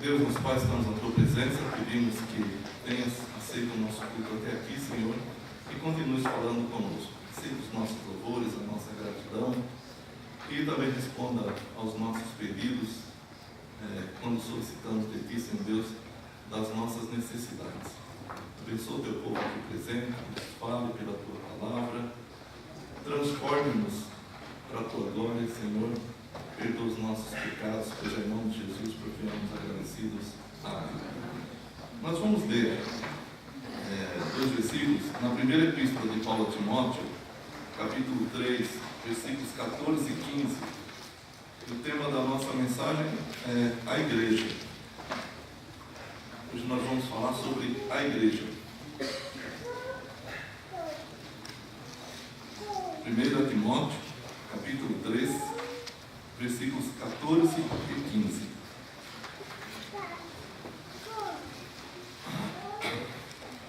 Deus, nosso Pai, estamos na Tua presença, pedimos que tenhas aceito o nosso culto até aqui, Senhor, e continues falando conosco. Aceita os nossos louvores, a nossa gratidão, e também responda aos nossos pedidos, quando solicitamos de Ti, Senhor Deus, das nossas necessidades. Abençoa o Teu povo aqui presente, nos fale pela Tua palavra, transforme-nos para a Tua glória, Senhor. Perdoa os nossos pecados, pois em nome de Jesus procuramos agradecidos. Amém. Nós vamos ler dois versículos na primeira epístola de Paulo a Timóteo, capítulo 3, versículos 14 e 15. O tema da nossa mensagem é a igreja. Hoje nós vamos falar sobre a igreja. 1 Timóteo, capítulo 3, versículos 14 e 15.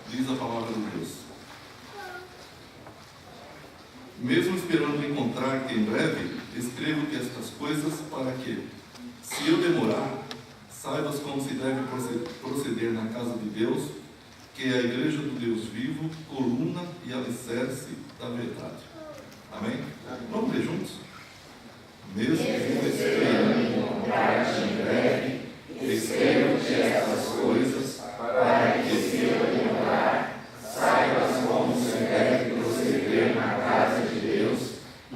Diz a palavra de Deus: mesmo esperando encontrar-te em breve, escrevo-te estas coisas para que, se eu demorar, saibas como se deve proceder na casa de Deus, que é a igreja do Deus vivo, coluna e alicerce da verdade. Amém? Vamos ler juntos? Mesmo esperando encontrar-te em breve, escrevo-te estas coisas, para que, se eu demorar, saibas como se deve proceder na casa de Deus,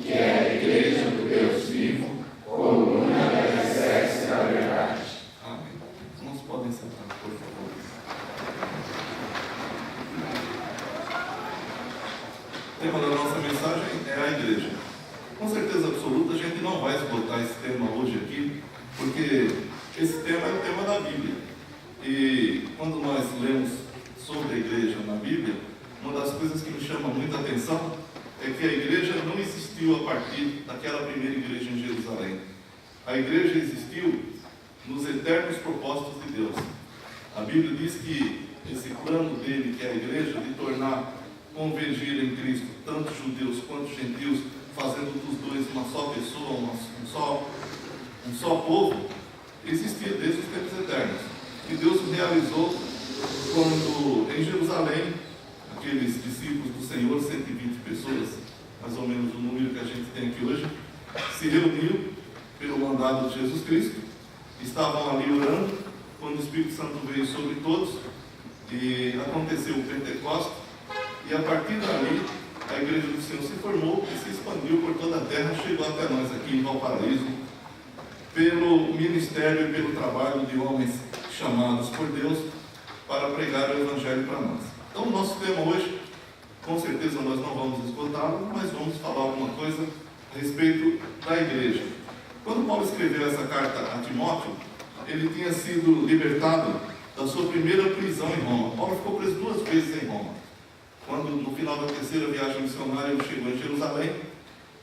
que é a igreja do Deus vivo, coluna e alicerce da verdade. Amém. Irmãos, podem sentar, por favor. O tema da nossa mensagem é a igreja. Com certeza absoluta, a gente não vai esgotar esse tema hoje aqui, porque esse tema é o tema da Bíblia. E quando nós lemos sobre a igreja na Bíblia, uma das coisas que me chama muita atenção é que a igreja não existiu a partir daquela primeira igreja em Jerusalém. A igreja existiu nos eternos propósitos de Deus. A Bíblia diz que esse plano dele, que é a igreja, de tornar convergir em Cristo tanto judeus quanto gentios, fazendo dos dois uma só pessoa, um só povo, existia desde os tempos eternos. E Deus realizou quando em Jerusalém, aqueles discípulos do Senhor, 120 pessoas, mais ou menos o número que a gente tem aqui hoje, se reuniram pelo mandado de Jesus Cristo, estavam ali orando, quando o Espírito Santo veio sobre todos, e aconteceu o Pentecostes, e a partir dali, a igreja do Senhor se formou e se expandiu por toda a terra, chegou até nós aqui em Valparaíso, pelo ministério e pelo trabalho de homens chamados por Deus para pregar o Evangelho para nós. Então, o nosso tema hoje, com certeza nós não vamos esgotá-lo, mas vamos falar alguma coisa a respeito da igreja. Quando Paulo escreveu essa carta a Timóteo, ele tinha sido libertado da sua primeira prisão em Roma. Paulo ficou preso 2 vezes em Roma. Quando, no final da terceira viagem missionária, ele chegou em Jerusalém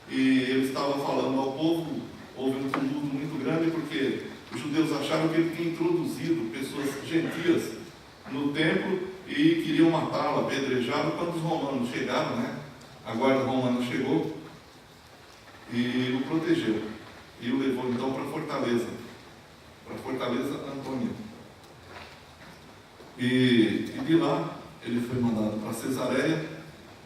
e ele estava falando ao povo, houve um tumulto muito grande, porque os judeus acharam que ele tinha introduzido pessoas gentias no templo e queriam matá-lo, apedrejá-lo. Quando os romanos chegaram, a guarda romana chegou e o protegeu. E o levou então para Fortaleza Antônia. E de lá, ele foi mandado para Cesareia,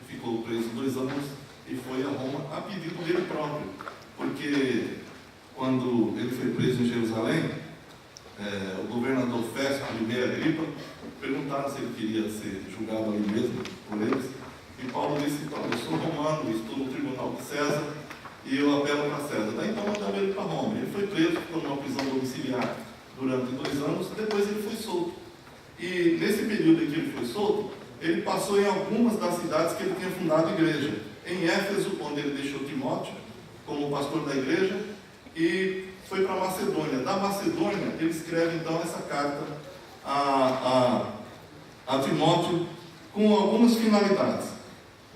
ficou preso 2 anos e foi a Roma a pedido dele próprio. Porque quando ele foi preso em Jerusalém, o governador Festo e Agripa perguntaram se ele queria ser julgado ali mesmo por eles. E Paulo disse: então, eu sou romano, estou no tribunal de César e eu apelo para César. Daí então mandaram ele para Roma. Ele foi preso, ficou numa prisão domiciliar durante 2 anos, depois ele foi solto. E nesse período em que ele foi solto, ele passou em algumas das cidades que ele tinha fundado a igreja. Em Éfeso, onde ele deixou Timóteo como pastor da igreja, e foi para Macedônia. Da Macedônia, ele escreve então essa carta a Timóteo com algumas finalidades.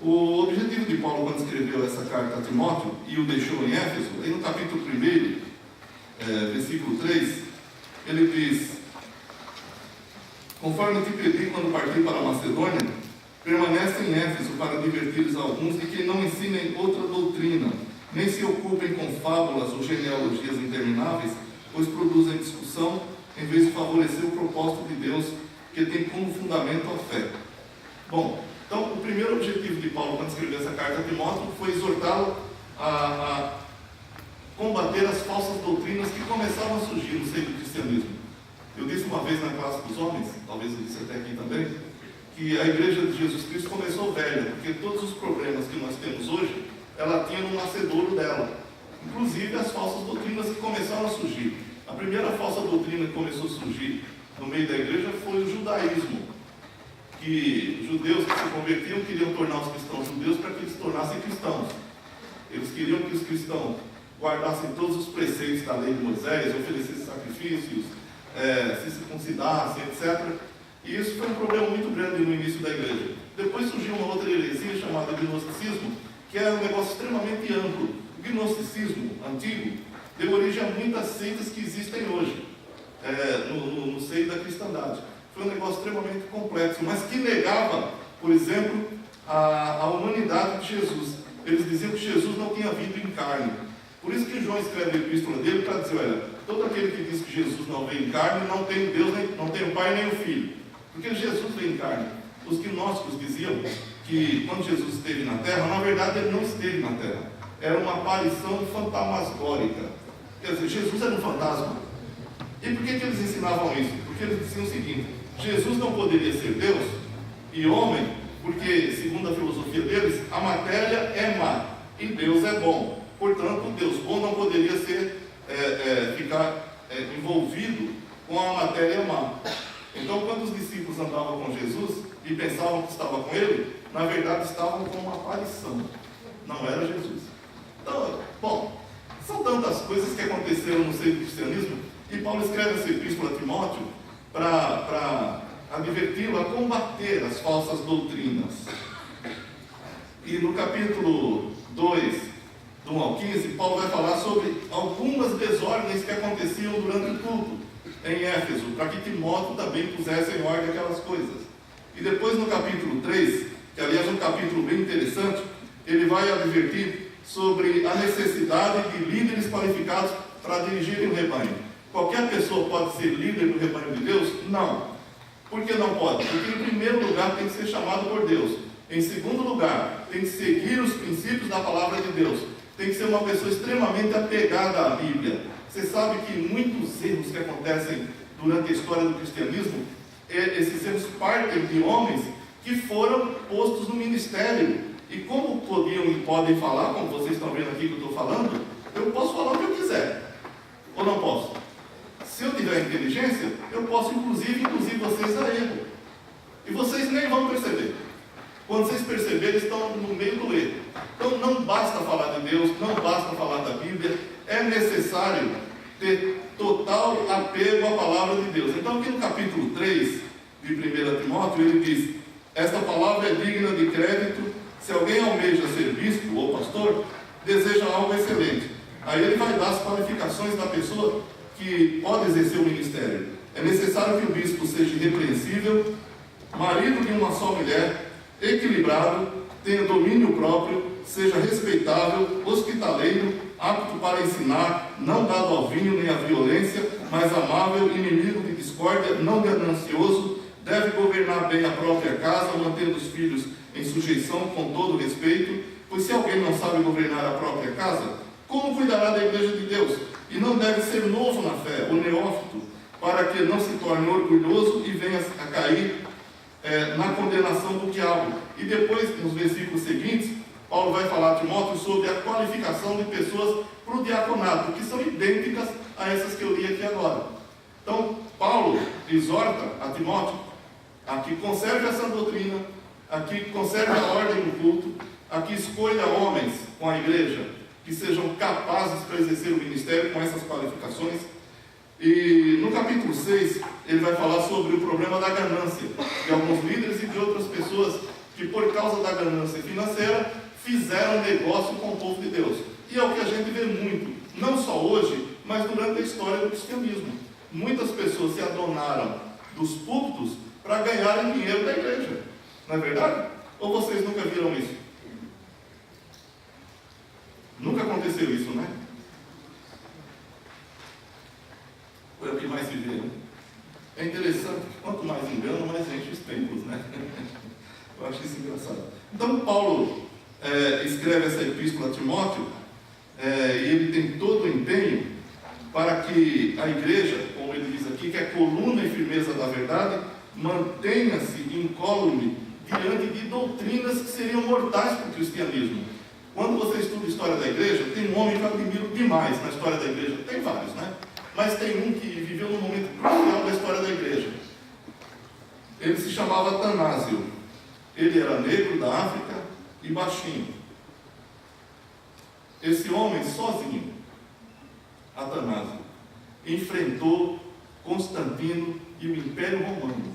O objetivo de Paulo, quando escreveu essa carta a Timóteo e o deixou em Éfeso, aí no capítulo 1, versículo 3, ele diz: conforme te pedi quando parti para a Macedônia, permanece em Éfeso para divertires alguns de que não ensinem outra doutrina, nem se ocupem com fábulas ou genealogias intermináveis, pois produzem discussão em vez de favorecer o propósito de Deus, que tem como fundamento a fé. Bom, então o primeiro objetivo de Paulo, quando escreveu essa carta a Timóteo, foi exortá-lo a combater as falsas doutrinas que começavam a surgir no seio do cristianismo. Eu disse uma vez na classe dos homens, talvez eu disse até aqui também, que a igreja de Jesus Cristo começou velha, porque todos os problemas que nós temos hoje, ela tinha no nascedouro dela. Inclusive as falsas doutrinas que começaram a surgir. A primeira falsa doutrina que começou a surgir no meio da igreja foi o judaísmo, que judeus que se convertiam queriam tornar os cristãos judeus para que eles se tornassem cristãos. Eles queriam que os cristãos guardassem todos os preceitos da lei de Moisés, oferecessem sacrifícios, se circuncidassem, etc. E isso foi um problema muito grande no início da igreja. Depois surgiu uma outra heresia chamada gnosticismo, que era um negócio extremamente amplo. O gnosticismo antigo deu origem a muitas seitas que existem hoje, no seio da cristandade. Foi um negócio extremamente complexo, mas que negava, por exemplo, a humanidade de Jesus. Eles diziam que Jesus não tinha vindo em carne. Por isso que João escreve a epístola dele para dizer, olha, todo aquele que diz que Jesus não veio em carne, não tem Deus, não tem o Pai nem o Filho. Porque Jesus veio em carne. Os gnósticos diziam que quando Jesus esteve na Terra, na verdade ele não esteve na Terra. Era uma aparição fantasmagórica. Quer dizer, Jesus era um fantasma. E por que eles ensinavam isso? Porque eles diziam o seguinte, Jesus não poderia ser Deus e homem, porque, segundo a filosofia deles, a matéria é má e Deus é bom. Portanto, Deus bom não poderia ficar envolvido com a matéria má. Então, quando os discípulos andavam com Jesus e pensavam que estavam com ele, na verdade estavam com uma aparição. Não era Jesus. Então, bom, são tantas coisas que aconteceram no seio do cristianismo, e Paulo escreve essa epístola a Timóteo para adverti-lo a combater as falsas doutrinas. E no capítulo 2, do 1 ao 15, Paulo vai falar sobre algumas desordens que aconteciam durante o culto em Éfeso, para que Timóteo também pusesse em ordem aquelas coisas. E depois no capítulo 3, que aliás é um capítulo bem interessante, ele vai advertir sobre a necessidade de líderes qualificados para dirigirem o rebanho. Qualquer pessoa pode ser líder do rebanho de Deus? Não. Por que não pode? Porque em primeiro lugar tem que ser chamado por Deus. Em segundo lugar, tem que seguir os princípios da palavra de Deus. Tem que ser uma pessoa extremamente apegada à Bíblia. Você sabe que muitos erros que acontecem durante a história do cristianismo, esses erros partem de homens que foram postos no ministério. E como podiam e podem falar, como vocês estão vendo aqui que eu estou falando, eu posso falar o que eu quiser. Ou não posso? Se eu tiver inteligência, eu posso inclusive induzir vocês a erro. E vocês nem vão perceber. Quando vocês perceberem, estão no meio do erro. Então não basta falar de Deus, não basta falar da Bíblia, é necessário ter total apego à palavra de Deus. Então aqui no capítulo 3 de 1 Timóteo, ele diz, esta palavra é digna de crédito, se alguém almeja ser bispo ou pastor, deseja algo excelente. Aí ele vai dar as qualificações da pessoa que pode exercer o ministério. É necessário que o bispo seja irrepreensível, marido de uma só mulher, equilibrado, tenha domínio próprio, seja respeitável, hospitaleiro, apto para ensinar, não dado ao vinho nem à violência, mas amável, inimigo de discórdia, não ganancioso, deve governar bem a própria casa, mantendo os filhos em sujeição com todo respeito, pois se alguém não sabe governar a própria casa, como cuidará da igreja de Deus? E não deve ser novo na fé, o neófito, para que não se torne orgulhoso e venha a cair na condenação do diabo. E depois, nos versículos seguintes, Paulo vai falar a Timóteo sobre a qualificação de pessoas para o diaconato, que são idênticas a essas que eu li aqui agora. Então, Paulo exorta a Timóteo a que conserve essa doutrina, a que conserve a ordem do culto, a que escolha homens com a igreja que sejam capazes para exercer o ministério com essas qualificações. E no capítulo 6, ele vai falar sobre o problema da ganância de alguns líderes e de outras pessoas que, por causa da ganância financeira, fizeram negócio com o povo de Deus. E é o que a gente vê muito, não só hoje, mas durante a história do cristianismo. Muitas pessoas se adonaram dos púlpitos para ganharem dinheiro da igreja. Não é verdade? Ou vocês nunca viram isso? Nunca aconteceu isso, né? Foi o que mais se vê, né? Então Paulo escreve essa epístola a Timóteo, e ele tem todo o empenho para que a igreja, como ele diz aqui, que é coluna e firmeza da verdade, mantenha-se incólume diante de doutrinas que seriam mortais para o cristianismo. Quando você estuda a história da igreja, tem um homem que eu admiro demais na história da igreja, tem vários, né? Mas tem um que viveu num momento crucial da história da igreja. Ele se chamava Atanásio. Ele era negro da África e baixinho. Esse homem sozinho, Atanásio, enfrentou Constantino e o Império Romano,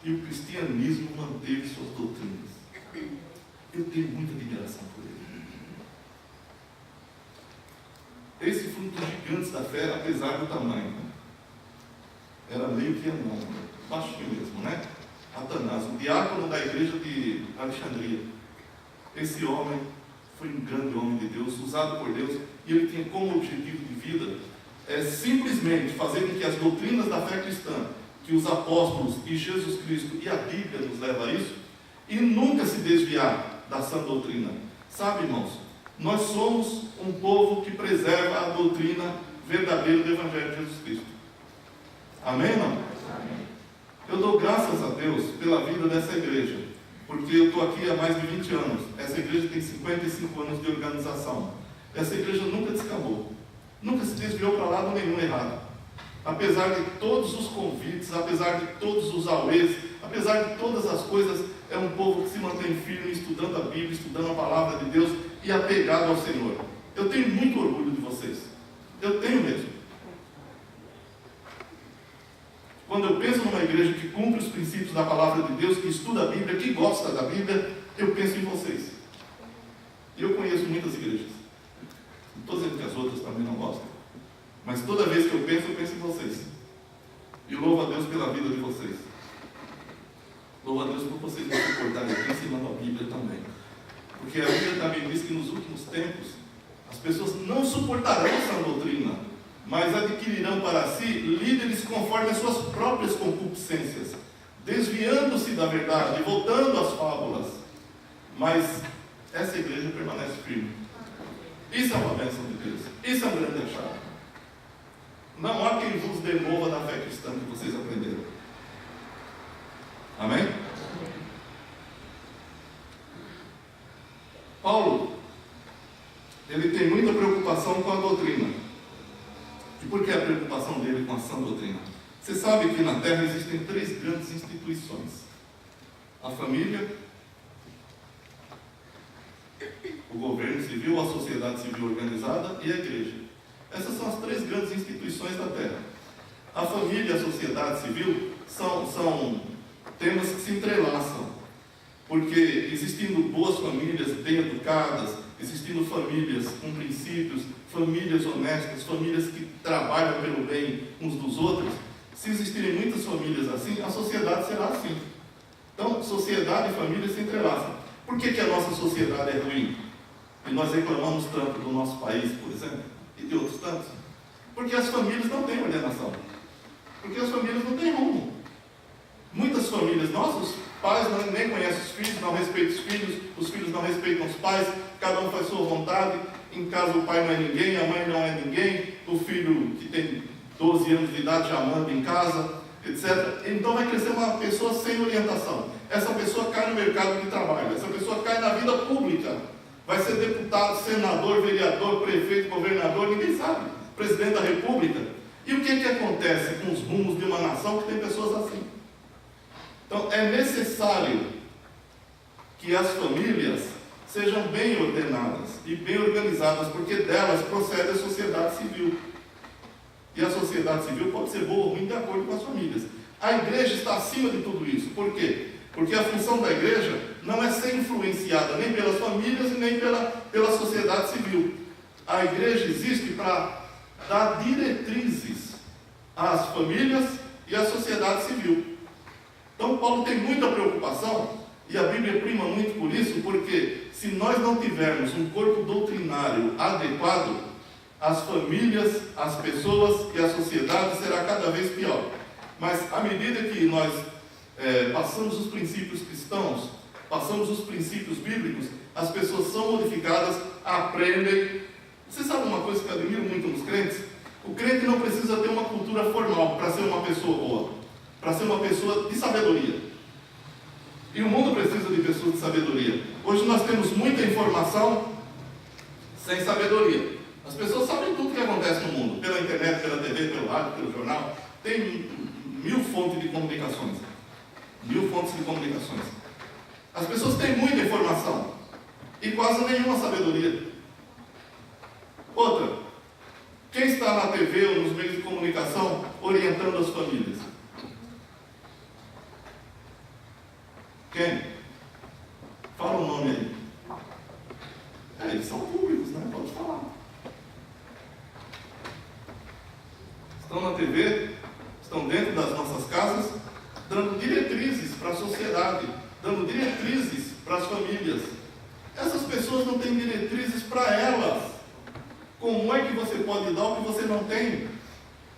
e o cristianismo manteve suas doutrinas. Eu tenho muita admiração por ele. Esse foi um dos gigantes da fé, apesar do tamanho. Era meio que anão, baixinho mesmo, né? Atanásio, o diácono da igreja de Alexandria. Esse homem foi um grande homem de Deus, usado por Deus, e ele tinha como objetivo de vida simplesmente fazer com que as doutrinas da fé cristã, que os apóstolos e Jesus Cristo e a Bíblia nos leva a isso, e nunca se desviar da sã doutrina. Sabe, irmãos, nós somos um povo que preserva a doutrina verdadeira do Evangelho de Jesus Cristo. Amém, não? Amém. Eu dou graças a Deus pela vida dessa igreja, porque eu estou aqui há mais de 20 anos. Essa igreja tem 55 anos de organização. Essa igreja nunca descambou, nunca se desviou para lado nenhum errado. Apesar de todos os convites, apesar de todos os auês, apesar de todas as coisas, é um povo que se mantém firme, estudando a Bíblia, estudando a palavra de Deus e apegado ao Senhor. Eu tenho muito orgulho de vocês. Eu tenho mesmo. Quando eu penso numa igreja que cumpre os princípios da palavra de Deus, que estuda a Bíblia, que gosta da Bíblia, eu penso em vocês. E eu conheço muitas igrejas. Não estou dizendo que as outras também não gostam. Mas toda vez que eu penso em vocês. E louvo a Deus pela vida de vocês. Louvo a Deus por vocês me suportarem aqui ensinando a Bíblia também. Porque a Bíblia também diz que nos últimos tempos as pessoas não suportarão essa doutrina, mas adquirirão para si líderes conforme as suas próprias concupiscências, desviando-se da verdade, voltando às fábulas. Mas essa igreja permanece firme. Isso é uma bênção de Deus. Isso é um grande achado. Não há quem vos demova da fé cristã que vocês aprenderam. Amém? Paulo, ele tem muita preocupação com a doutrina. E por que a preocupação dele com a sã doutrina? Você sabe que na Terra existem 3 grandes instituições: a família, o governo civil, a sociedade civil organizada e a igreja. Essas são as 3 grandes instituições da Terra. A família e a sociedade civil são temas que se entrelaçam, porque existindo boas famílias bem educadas, existindo famílias com princípios, famílias honestas, famílias que trabalham pelo bem uns dos outros, se existirem muitas famílias assim, a sociedade será assim. Então, sociedade e família se entrelaçam. Por que a nossa sociedade é ruim? E nós reclamamos tanto do nosso país, por exemplo, e de outros tantos? Porque as famílias não têm ordenação. Porque as famílias não têm rumo. Muitas famílias, nossos pais nem conhecem os filhos, não respeitam os filhos não respeitam os pais, cada um faz sua vontade. Em casa o pai não é ninguém, a mãe não é ninguém, o filho que tem 12 anos de idade já manda em casa, etc. Então vai crescer uma pessoa sem orientação. Essa pessoa cai no mercado de trabalho, essa pessoa cai na vida pública. Vai ser deputado, senador, vereador, prefeito, governador, ninguém sabe. Presidente da República. E o que acontece com os rumos de uma nação que tem pessoas assim? Então é necessário que as famílias sejam bem ordenadas e bem organizadas, porque delas procede a sociedade civil. E a sociedade civil pode ser boa ou ruim de acordo com as famílias. A igreja está acima de tudo isso. Por quê? Porque a função da igreja não é ser influenciada nem pelas famílias e nem pela sociedade civil. A igreja existe para dar diretrizes às famílias e à sociedade civil. Então Paulo tem muita preocupação, e a Bíblia prima muito por isso, porque se nós não tivermos um corpo doutrinário adequado, as famílias, as pessoas e a sociedade será cada vez pior. Mas à medida que nós passamos os princípios cristãos passamos os princípios bíblicos, as pessoas são modificadas, aprendem. Você sabe uma coisa que eu admiro muito nos crentes? O crente não precisa ter uma cultura formal para ser uma pessoa boa, para ser uma pessoa de sabedoria. E o mundo precisa de pessoas de sabedoria. Hoje nós temos muita informação sem sabedoria. As pessoas sabem tudo o que acontece no mundo, pela internet, pela TV, pelo rádio, pelo jornal. Tem 1000 fontes de comunicações. 1000 fontes de comunicações. As pessoas têm muita informação e quase nenhuma sabedoria. Outra, quem está na TV ou nos meios de comunicação orientando as famílias? Quem? Fala o nome aí. Eles são públicos, né? Pode falar. Estão na TV, estão dentro das nossas casas, dando diretrizes para a sociedade, dando diretrizes para as famílias. Essas pessoas não têm diretrizes para elas. Como é que você pode dar o que você não tem?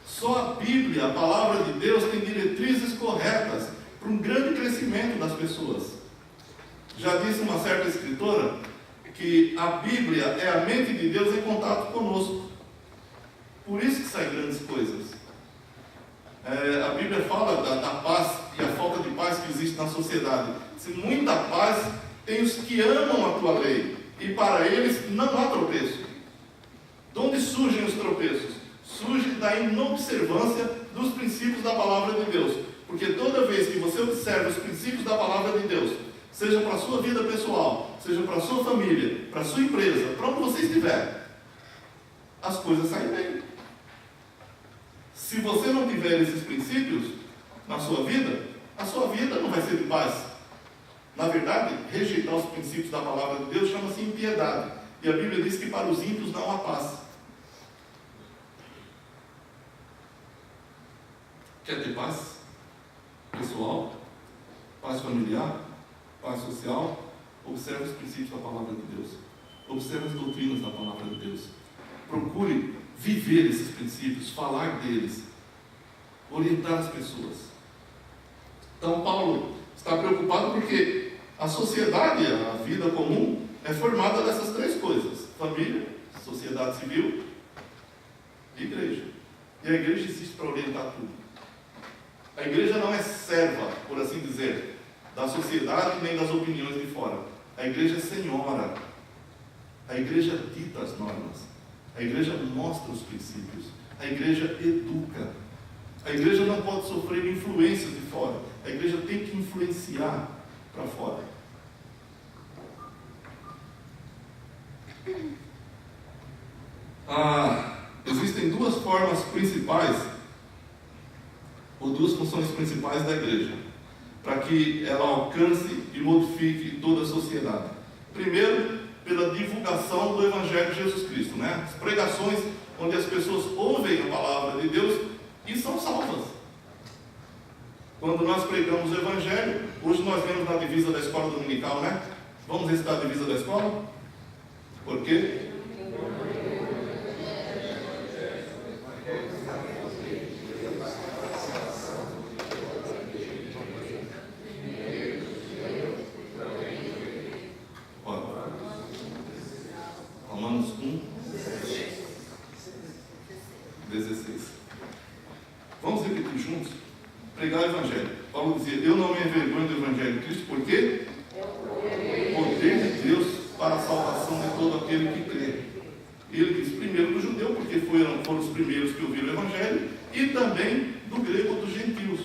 Só a Bíblia, a palavra de Deus, tem diretrizes corretas para um grande crescimento das pessoas. Já disse uma certa escritora que a Bíblia é a mente de Deus em contato conosco. Por isso que saem grandes coisas. A Bíblia fala da paz e a falta de paz que existe na sociedade. Se muita paz tem os que amam a tua lei, e para eles não há tropeço. De onde surgem os tropeços? Surge da inobservância dos princípios da palavra de Deus. Porque toda vez que você observa os princípios da palavra de Deus, seja para a sua vida pessoal, seja para a sua família, para a sua empresa, para onde você estiver, as coisas saem bem. Se você não tiver esses princípios na sua vida, a sua vida não vai ser de paz. Na verdade, rejeitar os princípios da palavra de Deus chama-se impiedade. E a Bíblia diz que para os ímpios não há paz. Quer ter paz pessoal, paz familiar, paz social? Observe os princípios da palavra de Deus. Observe as doutrinas da palavra de Deus. Procure viver esses princípios, falar deles, orientar as pessoas. Então Paulo está preocupado porque a sociedade, a vida comum, é formada dessas três coisas: família, sociedade civil e igreja. E a igreja existe para orientar tudo. A igreja não é serva, por assim dizer, da sociedade nem das opiniões de fora. A igreja é senhora. A igreja dita as normas. A igreja mostra os princípios. A igreja educa. A igreja não pode sofrer influências de fora. A igreja tem que influenciar para fora. Existem duas formas principais, ou duas funções principais da igreja, para que ela alcance e modifique toda a sociedade. Primeiro, pela divulgação do Evangelho de Jesus Cristo, né? As pregações onde as pessoas ouvem a palavra de Deus e são salvas. Quando nós pregamos o Evangelho, hoje nós vemos na divisa da escola dominical, né? Vamos recitar a divisa da escola? Por quê? Romanos 1, 16. Vamos repetir juntos? Pregar o Evangelho. Paulo dizia: eu não me envergonho do Evangelho de Cristo, porque poder de Deus para a salvação de todo aquele que crê. Ele diz primeiro do judeu, porque foram os primeiros que ouviram o Evangelho, e também do grego dos gentios.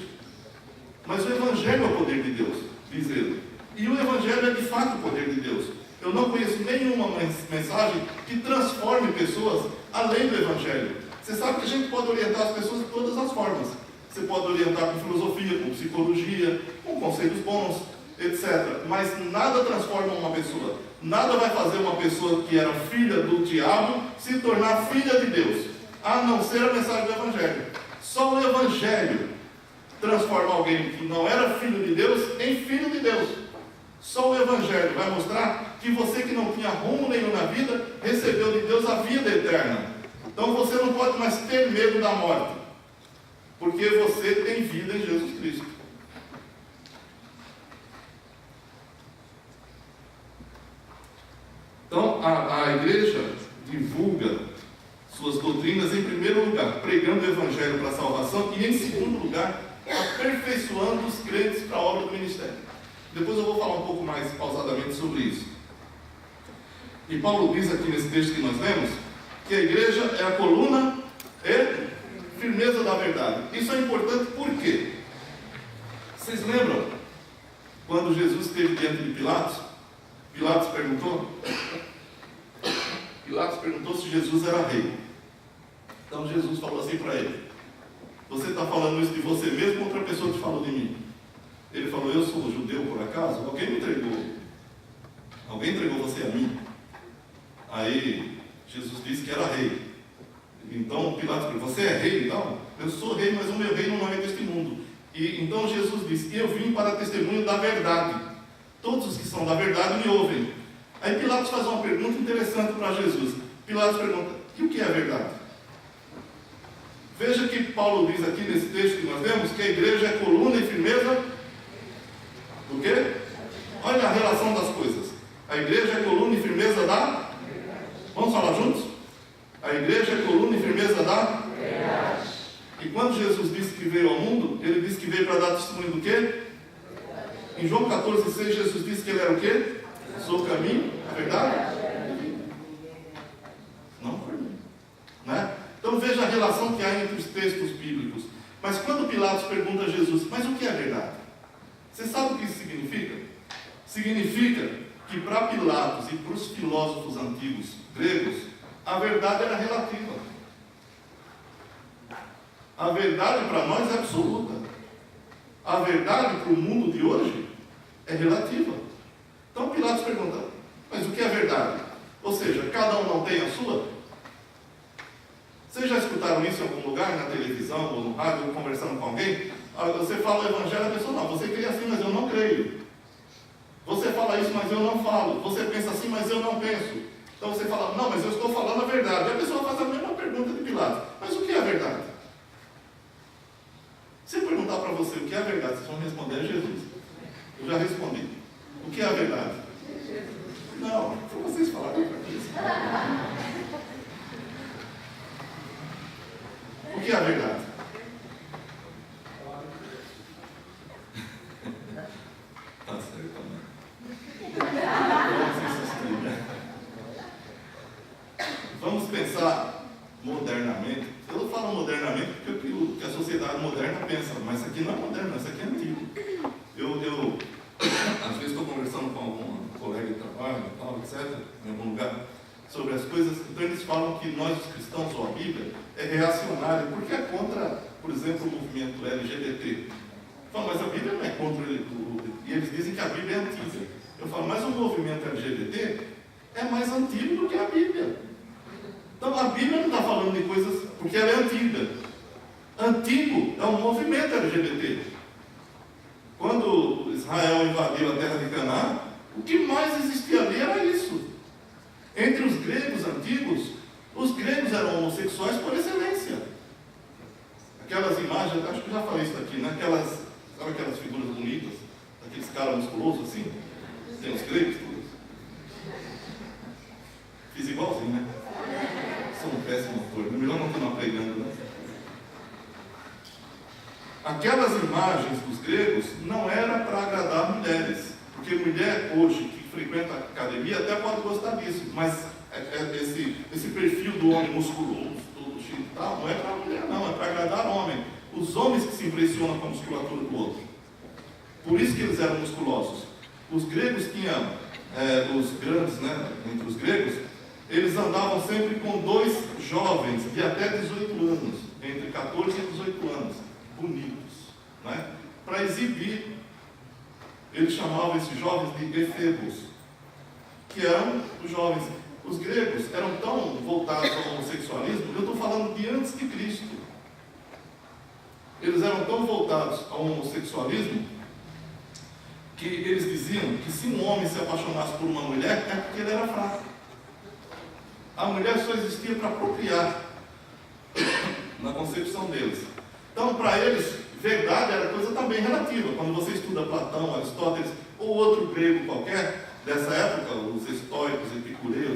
Mas o Evangelho é o poder de Deus, diz ele. E o Evangelho é de fato o poder de Deus. Eu não conheço nenhuma mensagem que transforme pessoas além do Evangelho. Você sabe que a gente pode orientar as pessoas de todas as formas. Você pode orientar com filosofia, com psicologia, com conselhos bons, etc. Mas nada transforma uma pessoa. Nada vai fazer uma pessoa que era filha do diabo se tornar filha de Deus, a não ser a mensagem do Evangelho. Só o Evangelho transforma alguém que não era filho de Deus em filho de Deus. Só o Evangelho vai mostrar que você que não tinha rumo nenhum na vida, recebeu de Deus a vida eterna. Então você não pode mais ter medo da morte, porque você tem vida em Jesus Cristo. Então, a igreja divulga suas doutrinas em primeiro lugar, pregando o evangelho para a salvação, e em segundo lugar, aperfeiçoando os crentes para a obra do ministério. Depois eu vou falar um pouco mais pausadamente sobre isso. E Paulo diz aqui nesse texto que nós lemos, que a igreja é a coluna e firmeza da verdade. Isso é importante por quê? Vocês lembram quando Jesus esteve diante de Pilatos? Pilatos perguntou se Jesus era rei. Então Jesus falou assim para ele: você está falando isso de você mesmo ou outra pessoa te falou de mim? Ele falou: eu sou judeu por acaso? Alguém me entregou? Alguém entregou você a mim? Aí Jesus disse que era rei. Então Pilatos perguntou: você é rei? Não, eu sou rei, mas o meu reino não é deste mundo. E então Jesus disse: eu vim para testemunho da verdade. Todos os que são da verdade me ouvem. Aí Pilatos faz uma pergunta interessante para Jesus. Pilatos pergunta: e o que é a verdade? Veja que Paulo diz aqui nesse texto que nós lemos, que a igreja é coluna e firmeza do quê? Olha a relação das coisas. A igreja é coluna e firmeza da... Vamos falar juntos? A igreja é coluna e firmeza da... E quando Jesus disse que veio ao mundo, ele disse que veio para dar testemunho do quê? Em João 14,6, Jesus disse que ele era o quê? Sou o caminho, a verdade? Não por mim. Né? Então veja a relação que há entre os textos bíblicos. Mas quando Pilatos pergunta a Jesus: mas o que é verdade? Você sabe o que isso significa? Significa que para Pilatos e para os filósofos antigos gregos, a verdade era relativa. A verdade para nós é absoluta. A verdade para o mundo de hoje é relativa. Então Pilatos pergunta: mas o que é verdade? Ou seja, cada um não tem a sua? Vocês já escutaram isso em algum lugar, na televisão, ou no rádio, ou conversando com alguém? Você fala o evangelho, a pessoa: não, você crê assim, mas eu não creio. Você fala isso, mas eu não falo. Você pensa assim, mas eu não penso. Então você fala: não, mas eu estou falando a verdade. E a pessoa faz a mesma pergunta de Pilatos: mas o que é a verdade? Se eu perguntar para você o que é a verdade, vocês vão responder: é Jesus. Eu já respondi. O que é a verdade? Não, para vocês falarem para mim. O que é a verdade? Tá certo, vamos pensar modernamente. Eu falo modernamente porque é o que a sociedade moderna pensa, mas isso aqui não é moderno, isso aqui é antigo. Eu às vezes estou conversando com algum colega de trabalho, tal, etc., em algum lugar, sobre as coisas. Então eles falam que nós, os cristãos, ou a Bíblia, é reacionária, porque é contra, por exemplo, o movimento LGBT. Eu falo: mas a Bíblia não é contra ele. E eles dizem que a Bíblia é antiga. Eu falo: mas o movimento LGBT é mais antigo do que a Bíblia. Então a Bíblia não está falando de coisas porque ela é antiga. Antigo é o movimento LGBT. Quando Israel invadiu a terra de Canaã, o que mais existia ali era isso. Entre os gregos antigos, os gregos eram homossexuais por excelência. Aquelas imagens, acho que já falei isso aqui, né? Sabe aquelas figuras bonitas? Aqueles caras musculosos assim? Tem os gregos todos. Fiz igualzinho, né? Sou um péssimo ator. Melhor não continuar pregando, né? Aquelas imagens dos gregos não era para agradar mulheres. Porque mulher hoje que frequenta a academia até pode gostar disso, mas esse perfil do homem musculoso, todo cheio e tal, não é para a mulher, não, é para agradar o homem. Os homens que se impressionam com a musculatura do outro. Por isso que eles eram musculosos. Os gregos tinham, os grandes, né, entre os gregos, eles andavam sempre com dois jovens de até 18 anos, entre 14 e 18 anos, bonitos, né, para exibir. Eles chamavam esses jovens de efebos, que eram os jovens. Os gregos eram tão voltados ao homossexualismo, eu estou falando de antes de Cristo. Eles eram tão voltados ao homossexualismo que eles diziam que se um homem se apaixonasse por uma mulher é porque ele era fraco. A mulher só existia para procriar, na concepção deles. Então, para eles, verdade era coisa também relativa. Quando você estuda Platão, Aristóteles ou outro grego qualquer dessa época, os estoicos, epicureus,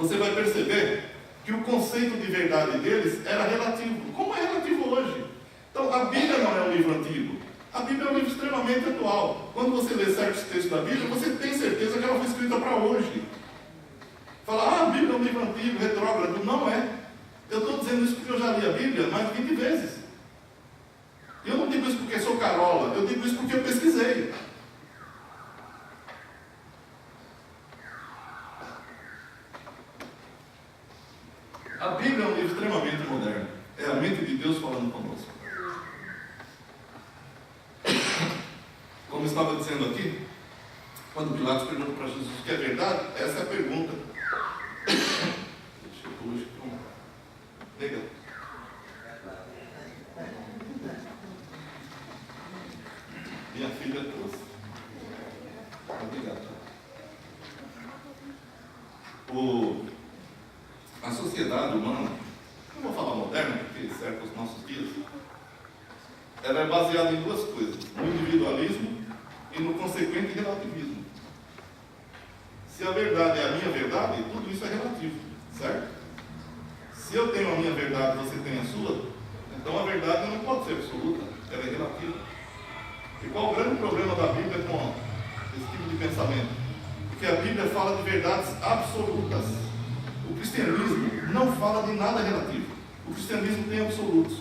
você vai perceber que o conceito de verdade deles era relativo, como é relativo hoje. Então, a Bíblia não é um livro antigo. A Bíblia é um livro extremamente atual. Quando você lê certos textos da Bíblia, você tem certeza que ela foi escrita para hoje. Falar, a Bíblia é um livro antigo, retrógrado. Não é. Eu estou dizendo isso porque eu já li a Bíblia mais de 20 vezes. Eu não digo isso porque sou carola, eu digo isso porque eu pesquisei. A Bíblia é um livro extremamente moderno. É a mente de Deus falando conosco. Como eu estava dizendo aqui, quando Pilatos pergunta para Jesus o que é verdade, essa é a pergunta. Deixa eu puxar aqui um. Legal. Minha filha trouxe. Obrigado. A sociedade humana, não vou falar moderna, porque serve os nossos dias, ela é baseada em duas coisas: no individualismo e no consequente relativismo. Se a verdade é a minha verdade, tudo isso é relativo, certo? Se eu tenho a minha verdade e você tem a sua, então a verdade não pode ser absoluta, ela é relativa. E qual o grande problema da Bíblia com esse tipo de pensamento? Porque a Bíblia fala de verdades absolutas. O cristianismo não fala de nada relativo. O cristianismo tem absolutos.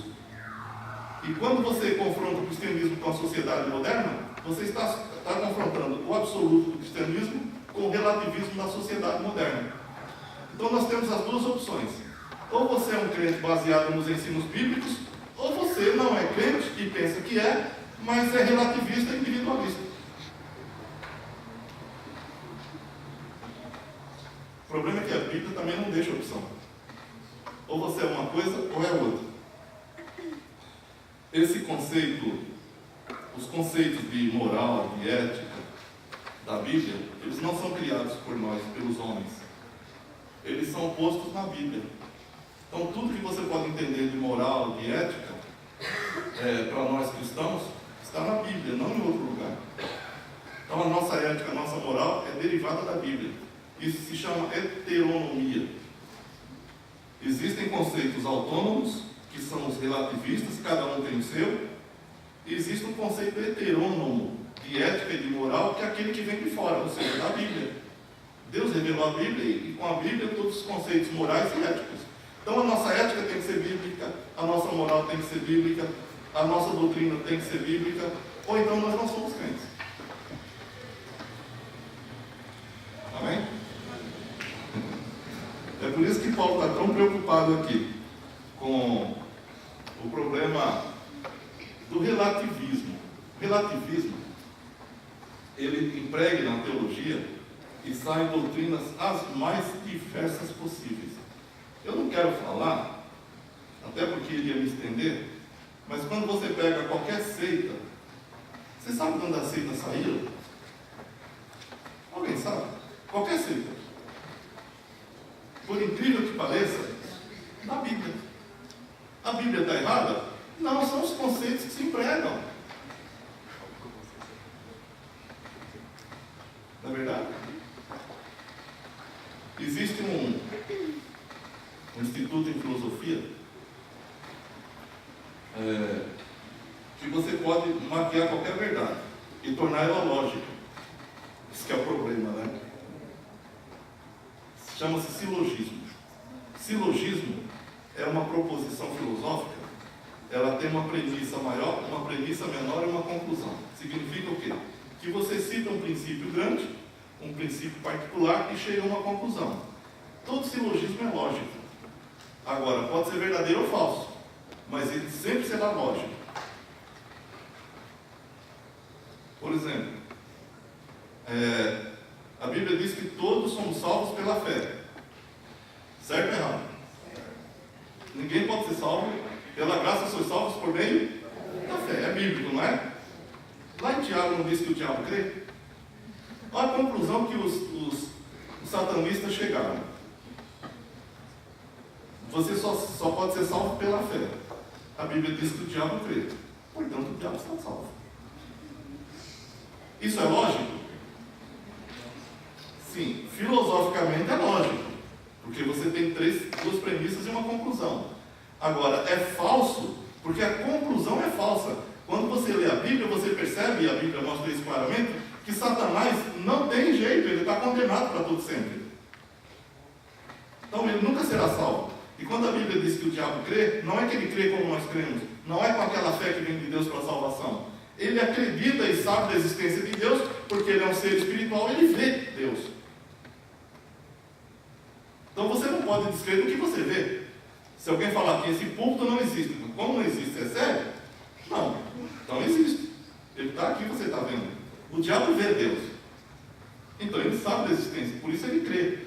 E quando você confronta o cristianismo com a sociedade moderna, você está confrontando o absoluto do cristianismo com o relativismo da sociedade moderna. Então nós temos as duas opções. Ou você é um crente baseado nos ensinos bíblicos, ou você não é crente e pensa que é, mas é relativista e individualista. O problema é que a Bíblia também não deixa opção. Ou você é uma coisa ou é outra. Esse conceito, os conceitos de moral, de ética da Bíblia, eles não são criados por nós, pelos homens. Eles são postos na Bíblia. Então tudo que você pode entender de moral, de ética, para nós cristãos, está na Bíblia, não em outro lugar. Então a nossa ética, a nossa moral é derivada da Bíblia. Isso se chama heteronomia. Existem conceitos autônomos, que são os relativistas, cada um tem o seu. E existe um conceito heterônomo de ética e de moral, que é aquele que vem de fora, ou seja, da Bíblia. Deus revelou a Bíblia e com a Bíblia todos os conceitos morais e éticos. Então a nossa ética tem que ser bíblica, a nossa moral tem que ser bíblica, a nossa doutrina tem que ser bíblica, ou então nós não somos crentes. Amém? É por isso que Paulo está tão preocupado aqui com o problema do relativismo. O relativismo, ele emprega na teologia e sai doutrinas as mais diversas possíveis. Eu não quero falar, até porque iria me estender, mas quando você pega qualquer seita, você sabe de onde a seita saiu? Alguém sabe? Qualquer seita. Por incrível que pareça, na Bíblia. A Bíblia está errada? Não, são os conceitos que se empregam. Não é verdade? Existe um instituto em filosofia que você pode maquiar qualquer verdade e tornar ela lógica. Esse que é o problema, né? Chama-se silogismo. Silogismo é uma proposição filosófica. Ela tem uma premissa maior, uma premissa menor e uma conclusão. Significa o quê? Que você cita um princípio grande, um princípio particular e chega a uma conclusão. Todo silogismo é lógico. Agora, pode ser verdadeiro ou falso, mas ele sempre será lógico. Por exemplo, a Bíblia diz que todos somos salvos pela fé. Certo ou errado? Ninguém pode ser salvo. Pela graça sois salvos por meio da fé. É bíblico, não é? Lá em Tiago não diz que o diabo crê? Olha a conclusão que os satanistas chegaram. Você só pode ser salvo pela fé. A Bíblia diz que o diabo crê. Portanto, o diabo está salvo. Isso é lógico? Sim, filosoficamente é lógico. Porque você tem duas premissas e uma conclusão. Agora, é falso, porque a conclusão é falsa. Quando você lê a Bíblia, você percebe, e a Bíblia mostra isso claramente, que Satanás não tem jeito, ele está condenado para todo sempre. Então ele nunca será salvo. E quando a Bíblia diz que o diabo crê, não é que ele crê como nós cremos, não é com aquela fé que vem de Deus para a salvação. Ele acredita e sabe da existência de Deus, porque ele é um ser espiritual, ele vê Deus. Então você não pode descrer no que você vê. Se alguém falar que esse púlpito não existe, como não existe, é sério? Não, então existe. Ele está aqui, você está vendo. O diabo vê Deus. Então ele sabe da existência, por isso ele crê.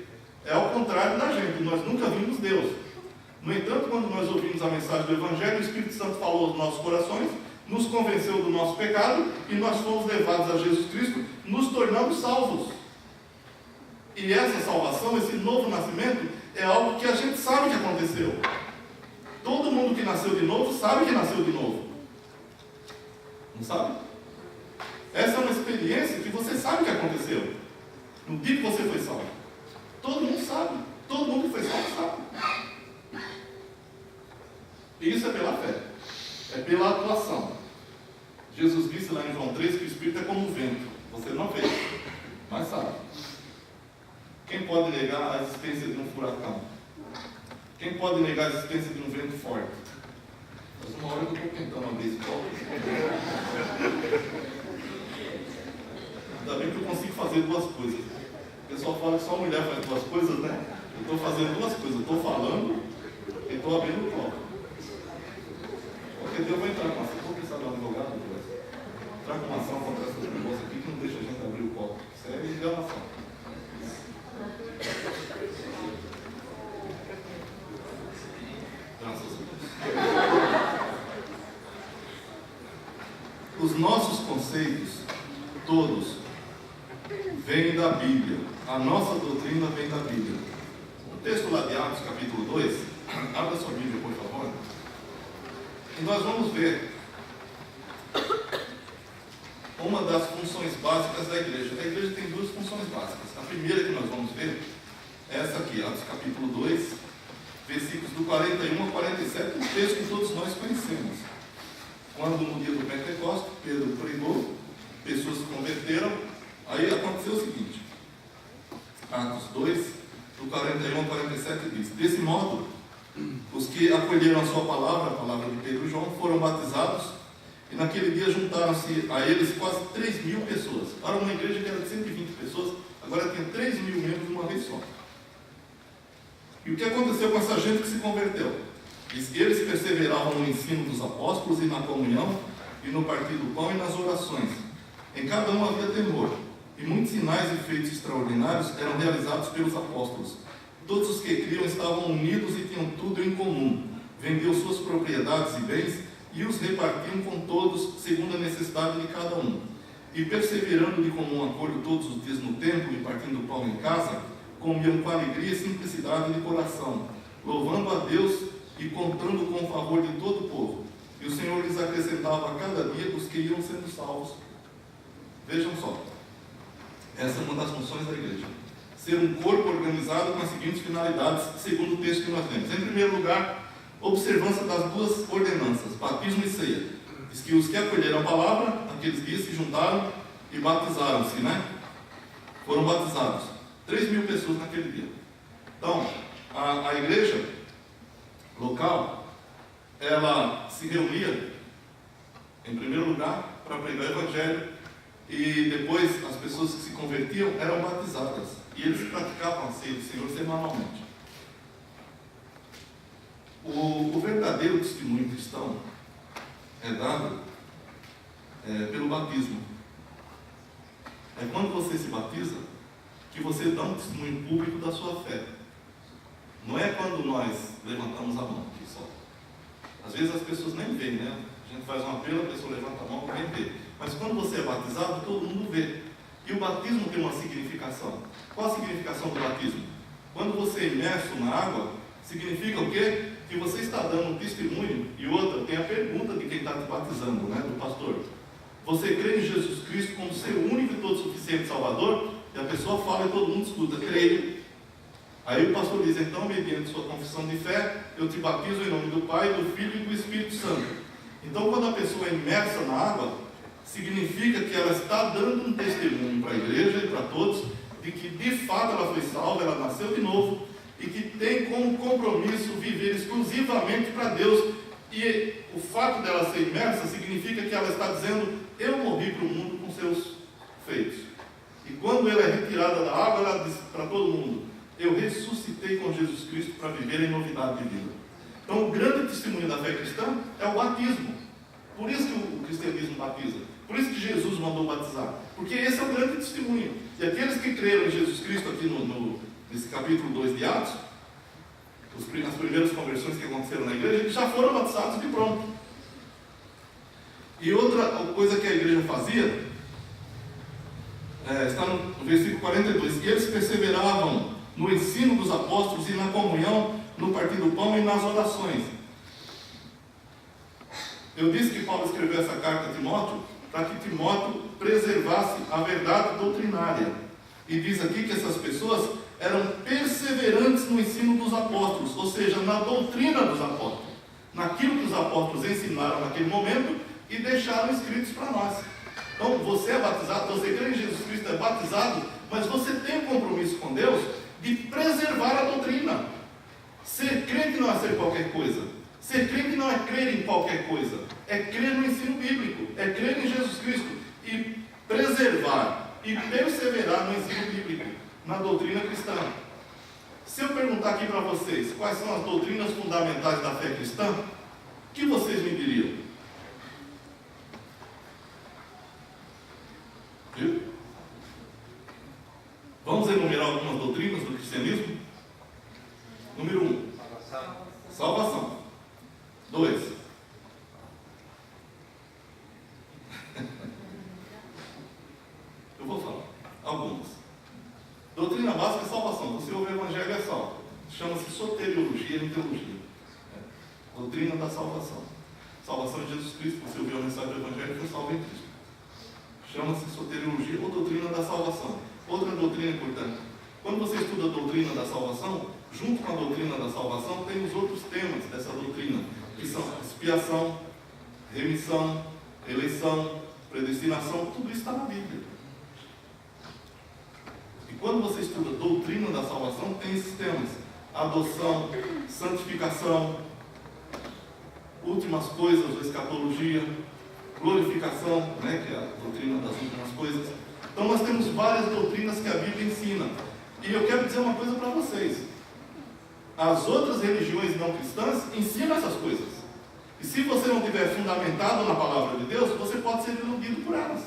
É ao contrário da gente, nós nunca vimos Deus. No entanto, quando nós ouvimos a mensagem do Evangelho, o Espírito Santo falou aos nossos corações, nos convenceu do nosso pecado, e nós fomos levados a Jesus Cristo, nos tornando salvos. E essa salvação, esse novo nascimento, é algo que a gente sabe que aconteceu. Todo mundo que nasceu de novo sabe que nasceu de novo. Não sabe? Essa é uma experiência que você sabe que aconteceu. No dia que você foi salvo. Todo mundo sabe. Todo mundo que foi salvo sabe. E isso é pela fé. É pela atuação. Jesus disse lá em João 3 que o Espírito é como um vento. Você não vê, mas sabe. Quem pode negar a existência de um furacão? Quem pode negar a existência de um vento forte? Mas uma hora que eu estou tentando abrir esse copo. Ainda bem que eu consigo fazer duas coisas. O pessoal fala que só a mulher faz duas coisas, né? Eu estou fazendo duas coisas. Eu estou falando e estou abrindo o copo. Qualquer dia eu vou entrar com ação. Vou precisar de um advogado, entrar com uma ação contra essas pessoas aqui que não deixa a gente abrir o copo. Isso é enganação. Os nossos conceitos, todos, vêm da Bíblia. A nossa doutrina vem da Bíblia. O texto lá de Atos, capítulo 2, abra sua Bíblia, por favor. E nós vamos ver uma das funções básicas da igreja. A igreja tem duas funções básicas. A primeira que nós vamos ver é essa aqui, Atos capítulo 2, versículos do 41 ao 47, um texto que todos nós conhecemos. Quando no dia do Pentecostes, Pedro pregou, pessoas se converteram, aí aconteceu o seguinte, Atos 2, do 41 ao 47 diz: desse modo, os que acolheram a sua palavra, a palavra de Pedro e João, foram batizados, e naquele dia juntaram-se a eles quase 3.000 pessoas. Para uma igreja que era de 120 pessoas, agora tinha 3.000 membros de uma vez só. E o que aconteceu com essa gente que se converteu? Eles perseveravam no ensino dos apóstolos e na comunhão, e no partir do pão e nas orações. Em cada um havia temor, e muitos sinais e feitos extraordinários eram realizados pelos apóstolos. Todos os que criam estavam unidos e tinham tudo em comum. Vendiam suas propriedades e bens e os repartiam com todos, segundo a necessidade de cada um. E perseverando de comum acordo todos os dias no templo e partindo o pão em casa, comiam com alegria e simplicidade de coração, louvando a Deus e contando com o favor de todo o povo. E o Senhor lhes acrescentava a cada dia os que iam sendo salvos. Vejam só, essa é uma das funções da igreja. Ser um corpo organizado com as seguintes finalidades, segundo o texto que nós lemos. Em primeiro lugar, observância das duas ordenanças, batismo e ceia. Diz que os que acolheram a palavra, naqueles dias se juntaram e batizaram-se, né? Foram batizados. 3.000 pessoas naquele dia. Então, a igreja local, ela se reunia, em primeiro lugar, para pregar o Evangelho, e depois as pessoas que se convertiam eram batizadas, e eles praticavam a ceia do Senhor semanalmente. O verdadeiro testemunho cristão é dado pelo batismo. É quando você se batiza que você dá um testemunho público da sua fé. Não é quando nós levantamos a mão aqui só. Às vezes as pessoas nem veem, né? A gente faz um apelo, a pessoa levanta a mão, nem vê. Mas quando você é batizado, todo mundo vê. E o batismo tem uma significação. Qual a significação do batismo? Quando você é imerso na água, significa o quê? Que você está dando um testemunho. E outra, tem a pergunta de quem está te batizando, né? Do pastor. Você crê em Jesus Cristo como ser único e todo suficiente Salvador? E a pessoa fala e todo mundo escuta, creio. Aí o pastor diz, então, mediante sua confissão de fé, eu te batizo em nome do Pai, do Filho e do Espírito Santo. Então, quando a pessoa é imersa na água, significa que ela está dando um testemunho para a igreja e para todos, de que de fato ela foi salva, ela nasceu de novo, e que tem como compromisso viver exclusivamente para Deus. E o fato dela ser imersa significa que ela está dizendo, eu morri para o mundo com seus feitos. E quando ela é retirada da água, ela diz para todo mundo, eu ressuscitei com Jesus Cristo para viver em novidade de vida. Então o grande testemunho da fé cristã é o batismo. Por isso que o cristianismo batiza. Por isso que Jesus mandou batizar. Porque esse é o grande testemunho. E aqueles que creram em Jesus Cristo aqui nesse capítulo 2 de Atos, as primeiras conversões que aconteceram na igreja, eles já foram batizados de pronto. E outra coisa que a igreja fazia, está no versículo 42, e eles perseveravam no ensino dos apóstolos e na comunhão, no partir do pão e nas orações. Eu disse que Paulo escreveu essa carta a Timóteo para que Timóteo preservasse a verdade doutrinária. E diz aqui que essas pessoas eram perseverantes no ensino dos apóstolos, ou seja, na doutrina dos apóstolos, naquilo que os apóstolos ensinaram naquele momento e deixaram escritos para nós. Então, você é batizado, você crê em Jesus Cristo, é batizado, mas você tem um compromisso com Deus de preservar a doutrina. Ser crente não é ser qualquer coisa. Ser crente não é crer em qualquer coisa. É crer no ensino bíblico. É crer em Jesus Cristo. E preservar e perseverar no ensino bíblico, na doutrina cristã. Se eu perguntar aqui para vocês quais são as doutrinas fundamentais da fé cristã, o que vocês me diriam? Viu? Vamos enumerar algumas doutrinas do cristianismo? Número 1. Salvação. 2. Eu vou falar algumas. Doutrina básica é salvação. Você ouve o evangelho é salvo. Chama-se soteriologia em teologia. Doutrina da salvação. Salvação em Jesus Cristo. Você ouviu a mensagem do evangelho e foi salvo em Cristo. Chama-se soteriologia ou doutrina da salvação. Outra doutrina importante. Quando você estuda a doutrina da salvação, junto com a doutrina da salvação, tem os outros temas dessa doutrina, que são expiação, remissão, eleição, predestinação, tudo isso está na Bíblia. E quando você estuda a doutrina da salvação, tem esses temas: adoção, santificação, últimas coisas, ou escatologia, glorificação, né, que é a doutrina das últimas coisas. Então nós temos várias doutrinas que a Bíblia ensina. E eu quero dizer uma coisa para vocês. As outras religiões não cristãs ensinam essas coisas. E se você não tiver fundamentado na palavra de Deus, você pode ser iludido por elas.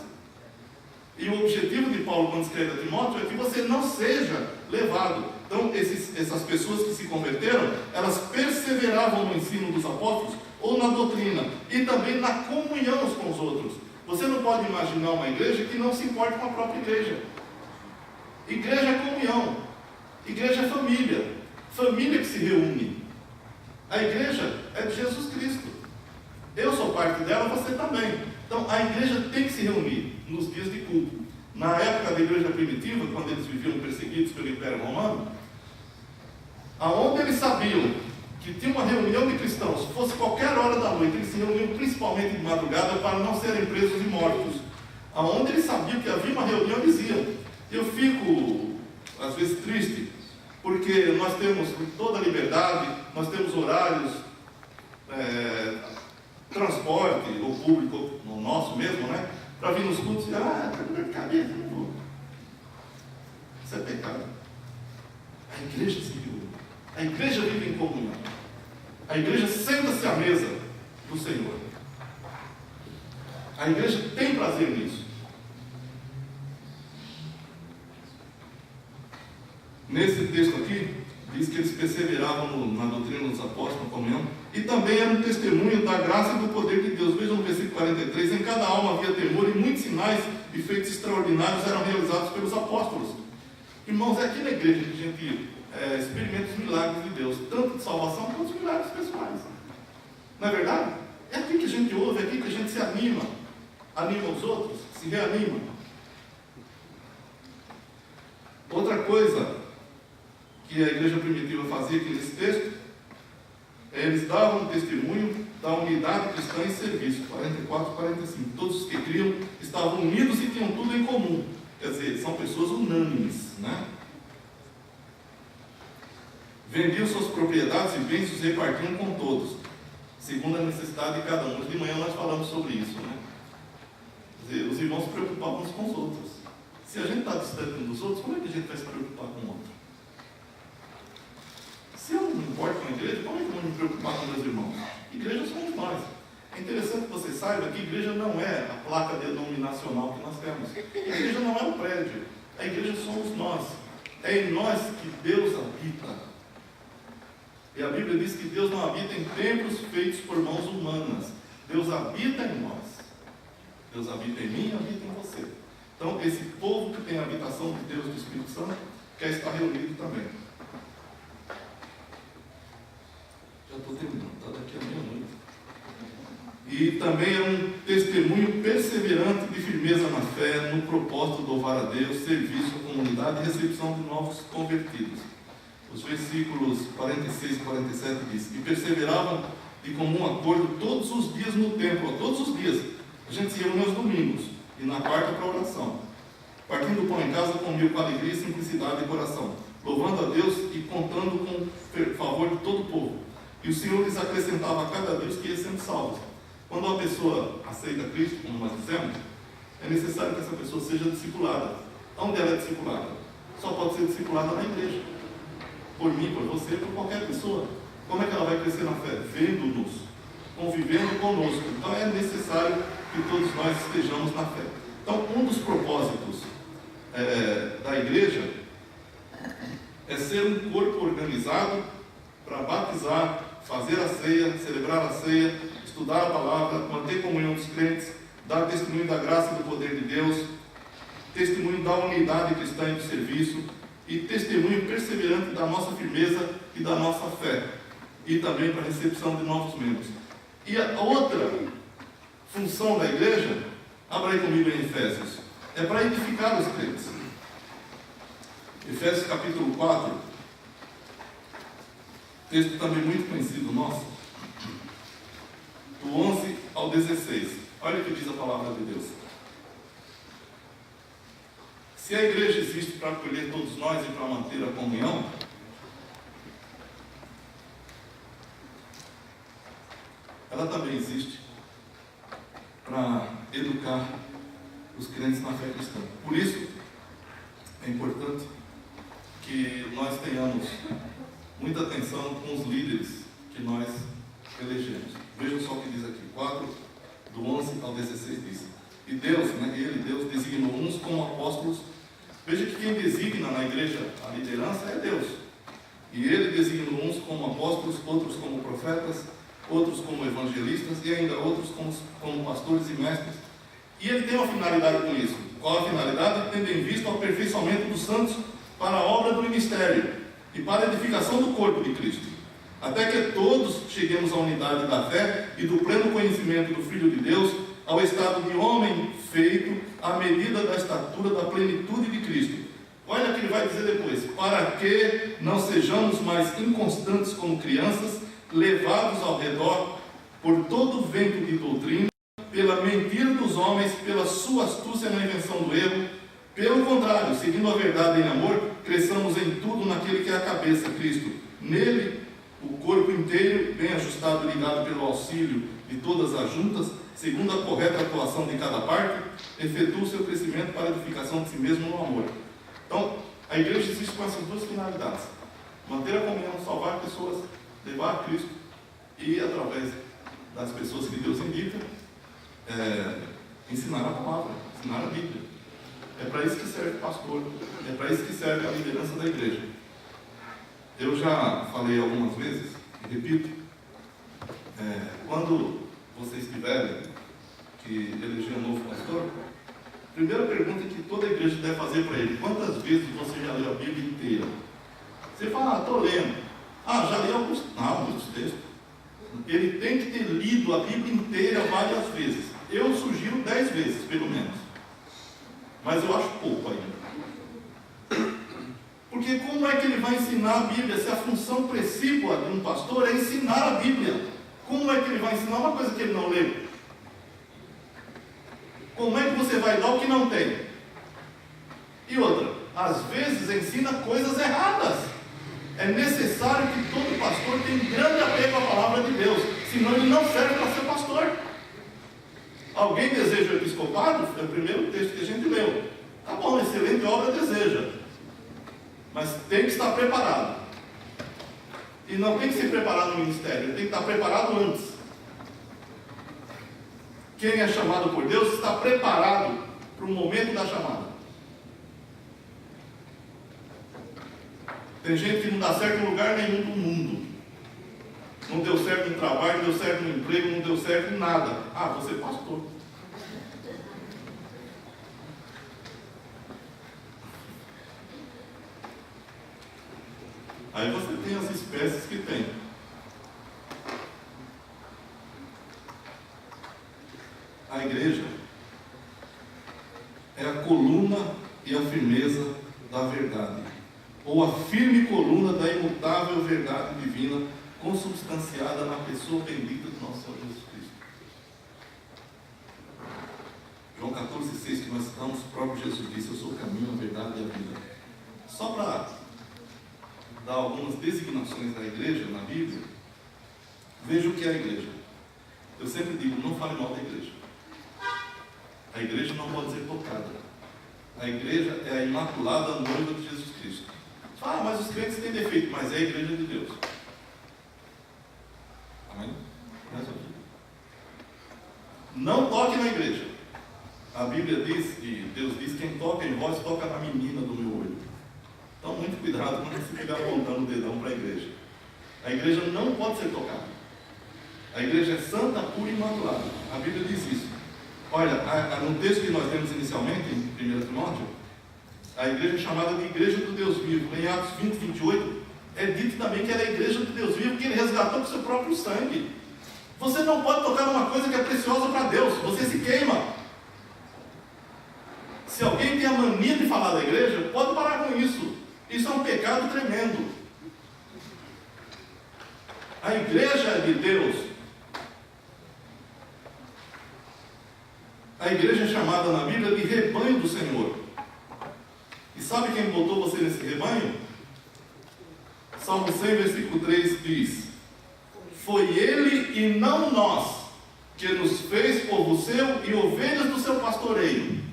E o objetivo de Paulo, quando escreve a Timóteo, é que você não seja levado. Então, essas pessoas que se converteram, elas perseveravam no ensino dos apóstolos, ou na doutrina, e também na comunhão uns com os outros. Você não pode imaginar uma igreja que não se importe com a própria igreja. Igreja é comunhão. Igreja é família. Família que se reúne. A igreja é de Jesus Cristo. Eu sou parte dela, você também. Então, a igreja tem que se reunir nos dias de culto. Na época da igreja primitiva, quando eles viviam perseguidos pelo Império Romano, aonde eles sabiam que tinha uma reunião de cristãos, se fosse qualquer hora da noite, eles se reuniam principalmente de madrugada para não serem presos e mortos. Aonde eles sabiam que havia uma reunião, diziam. Eu fico, às vezes, triste, porque nós temos toda a liberdade, nós temos horários, transporte, ou público, no nosso mesmo, né? Para vir nos cultos e dizer, tá com dor de cabeça, não vou. Isso é pecado. A igreja se reúne. A igreja vive em comunhão. A igreja senta-se à mesa do Senhor. A igreja tem prazer nisso. Nesse texto aqui, diz que eles perseveravam na doutrina dos apóstolos, na comunhão, e também era um testemunho da graça e do poder de Deus. Vejam no versículo 43, em cada alma havia temor, e muitos sinais e feitos extraordinários eram realizados pelos apóstolos. Irmãos, é aqui na igreja que a gente experimenta os milagres de Deus, tanto de salvação quanto os milagres pessoais. Não é verdade? É aqui que a gente ouve, é aqui que a gente se anima os outros, se reanima. Outra coisa que a igreja primitiva fazia aqui nesse texto, eles davam testemunho da unidade cristã em serviço, 44 e 45. Todos os que criam estavam unidos e tinham tudo em comum. Quer dizer, são pessoas unânimes, né? Vendiam suas propriedades e bens e os repartiam com todos, segundo a necessidade de cada um. De manhã nós falamos sobre isso, né? Quer dizer, os irmãos se preocupavam uns com os outros. Se a gente está distante um dos outros, como é que a gente vai se preocupar com o outro? Se eu não me importo com a igreja, como é que eu vou me preocupar com meus irmãos? Igreja somos nós. É interessante que você saiba que a igreja não é a placa denominacional que nós temos. A igreja não é um prédio. A igreja somos nós. É em nós que Deus habita. E a Bíblia diz que Deus não habita em templos feitos por mãos humanas. Deus habita em nós. Deus habita em mim e habita em você. Então, esse povo que tem a habitação de Deus, do Espírito Santo, quer estar reunido também. Já estou terminando, está daqui a meia-noite. E também é um testemunho perseverante de firmeza na fé, no propósito de louvar a Deus, serviço à comunidade e recepção de novos convertidos. Os versículos 46 e 47 diz: e perseveravam de comum acordo todos os dias no templo, todos os dias. A gente se reúne aos domingos e na quarta para oração. Partindo o pão em casa, comiam com alegria e simplicidade de coração, louvando a Deus e contando com o favor de todo o povo. E o Senhor lhes acrescentava a cada vez que ia sendo salvos. Quando uma pessoa aceita Cristo, como nós dissemos, é necessário que essa pessoa seja discipulada. Onde ela é discipulada? Só pode ser discipulada na igreja. Por mim, por você, por qualquer pessoa. Como é que ela vai crescer na fé? Vendo-nos, convivendo conosco. Então é necessário que todos nós estejamos na fé. Então, um dos propósitos da igreja é ser um corpo organizado para batizar, fazer a ceia, celebrar a ceia, estudar a palavra, manter comunhão dos crentes, dar testemunho da graça e do poder de Deus, testemunho da unidade cristã e do serviço, e testemunho perseverante da nossa firmeza e da nossa fé, e também para a recepção de novos membros. E a outra função da igreja, abra aí comigo em Efésios, é para edificar os crentes. Efésios capítulo 4, texto também muito conhecido nosso, do 11 ao 16. Olha o que diz a palavra de Deus. Se a igreja existe para acolher todos nós e para manter a comunhão, ela também existe para educar os crentes na fé cristã. Por isso, é importante que nós tenhamos muita atenção com os líderes que nós elegemos. Vejam só o que diz aqui, 4, do 11 ao 16 diz: e Deus, Deus designou uns como apóstolos. Veja que quem designa na igreja a liderança é Deus. E Ele designou uns como apóstolos, outros como profetas, outros como evangelistas e ainda outros como pastores e mestres. E Ele tem uma finalidade com isso. Qual a finalidade? Tendo em vista o aperfeiçoamento dos santos para a obra do ministério e para a edificação do corpo de Cristo, até que todos cheguemos à unidade da fé e do pleno conhecimento do Filho de Deus, ao estado de homem feito à medida da estatura da plenitude de Cristo. Olha o que ele vai dizer depois: para que não sejamos mais inconstantes como crianças, levados ao redor por todo vento de doutrina, pela mentira dos homens, pela sua astúcia na invenção do erro. Pelo contrário, seguindo a verdade em amor, cresçamos em tudo naquele que é a cabeça, Cristo. Nele, o corpo inteiro, bem ajustado e ligado pelo auxílio de todas as juntas, segundo a correta atuação de cada parte, efetua o seu crescimento para a edificação de si mesmo no amor. Então, a igreja existe com essas duas finalidades: manter a comunhão, salvar pessoas, levar a Cristo e, através das pessoas que Deus indica, ensinar a palavra, ensinar a Bíblia. É para isso que serve o pastor, é para isso que serve a liderança da igreja. Eu já falei algumas vezes, e repito, quando vocês tiverem que eleger um novo pastor, a primeira pergunta que toda igreja deve fazer para ele: quantas vezes você já leu a Bíblia inteira? Você fala: estou lendo. Já li alguns textos. Ele tem que ter lido a Bíblia inteira várias vezes. Eu sugiro 10 vezes, pelo menos. Mas eu acho pouco ainda. Porque Porque como é que ele vai ensinar a Bíblia se a função precípua de um pastor é ensinar a Bíblia? Como é que ele vai ensinar uma coisa que ele não leu? Como é que você vai dar o que não tem? E outra, às vezes ensina coisas erradas. É necessário que todo pastor tenha um grande apego à palavra de Deus, senão ele não serve para ser pastor. Alguém deseja o episcopado? É o primeiro texto que a gente leu. Tá bom, excelente obra deseja. Mas tem que estar preparado. E não tem que se preparar no ministério, tem que estar preparado antes. Quem é chamado por Deus está preparado para o momento da chamada. Tem gente que não dá certo em lugar nenhum do mundo. Não deu certo no trabalho, não deu certo no emprego, não deu certo em nada. Ah, você é pastor. Aí você tem as espécies que tem. A igreja é a coluna e a firmeza da verdade, ou a firme coluna da imutável verdade divina, consubstanciada na pessoa bendita do nosso Senhor Jesus Cristo. João 14,6, que nós estamos, o próprio Jesus disse: eu sou o caminho, a verdade e a vida. Só para dar algumas designações da igreja na Bíblia, veja o que é a igreja. Eu sempre digo, não fale mal da igreja. A igreja não pode ser tocada. A igreja é a imaculada noiva de Jesus Cristo. Ah, mas os crentes têm defeito, mas é a igreja de Deus. Amém? Não toque na igreja. A Bíblia diz, e Deus diz, quem toca em vós, toca na menina do meu olho. Então, muito cuidado quando você ficar apontando o dedão para a igreja. A igreja não pode ser tocada. A igreja é santa, pura e imaculada. A Bíblia diz isso. Olha, no texto que nós temos inicialmente, em 1 Timóteo, a igreja é chamada de igreja do Deus vivo. Em Atos 20, 28, é dito também que ela é a igreja do Deus vivo, que ele resgatou com seu próprio sangue. Você não pode tocar numa coisa que é preciosa para Deus, você se queima. Se alguém tem a mania de falar da igreja, pode parar com isso. Isso é um pecado tremendo. A igreja é de Deus. A igreja é chamada na Bíblia de rebanho do Senhor. E sabe quem botou você nesse rebanho? Salmo 100, versículo 3 diz: foi ele e não nós que nos fez povo seu e ovelhas do seu pastoreio.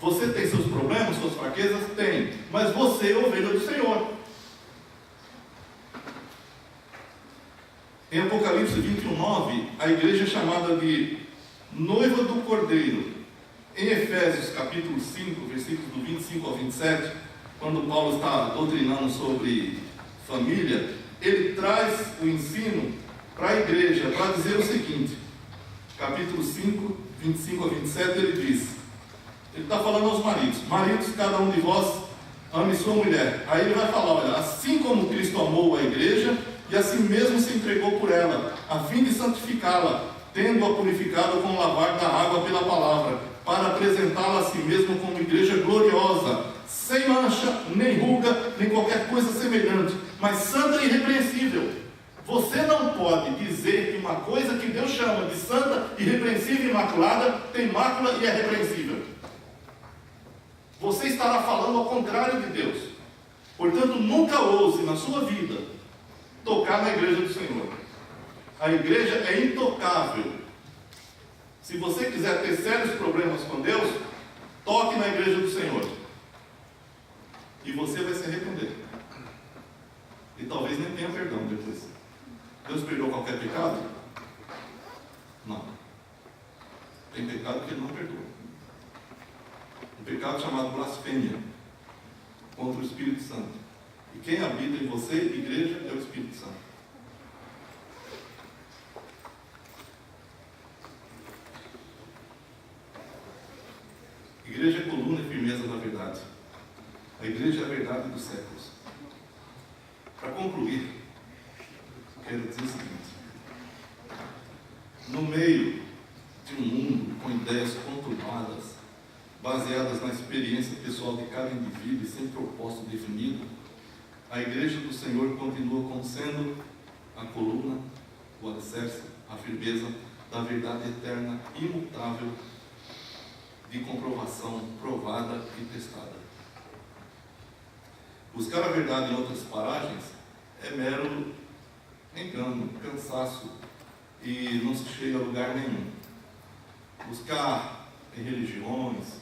Você tem seus problemas, suas fraquezas? Tem. Mas você é ovelha do Senhor. Em Apocalipse 21:9, a igreja é chamada de noiva do Cordeiro. Em Efésios capítulo 5, versículos do 25 ao 27, quando Paulo está doutrinando sobre família, ele traz o ensino para a igreja, para dizer o seguinte, capítulo 5, 25 a 27, ele diz, ele está falando aos maridos: maridos, cada um de vós ame sua mulher. Aí ele vai falar: olha, assim como Cristo amou a igreja e assim mesmo se entregou por ela, a fim de santificá-la, tendo-a purificado com o lavar da água pela palavra, para apresentá-la a si mesmo como igreja gloriosa, sem mancha, nem ruga, nem qualquer coisa semelhante, mas santa e irrepreensível. Você não pode dizer que uma coisa que Deus chama de santa, irrepreensível e imaculada tem mácula e é repreensível. Você estará falando ao contrário de Deus. Portanto, nunca ouse na sua vida tocar na igreja do Senhor. A igreja é intocável. Se você quiser ter sérios problemas com Deus, toque na igreja do Senhor. E você vai se arrepender. E talvez nem tenha perdão depois. Deus perdoou qualquer pecado? Não. Tem pecado que Ele não perdoa. Um pecado chamado blasfêmia contra o Espírito Santo. E quem habita em você, igreja, é o Espírito Santo. Igreja é coluna e firmeza da verdade. A igreja é a verdade dos séculos. Para concluir, quero dizer o seguinte: no meio de um mundo com ideias conturbadas, baseadas na experiência pessoal de cada indivíduo e sem propósito definido, a Igreja do Senhor continua como sendo a coluna, o alicerce, a firmeza da verdade eterna, imutável, de comprovação provada e testada. Buscar a verdade em outras paragens é mero engano, cansaço, e não se chega a lugar nenhum. Buscar em religiões,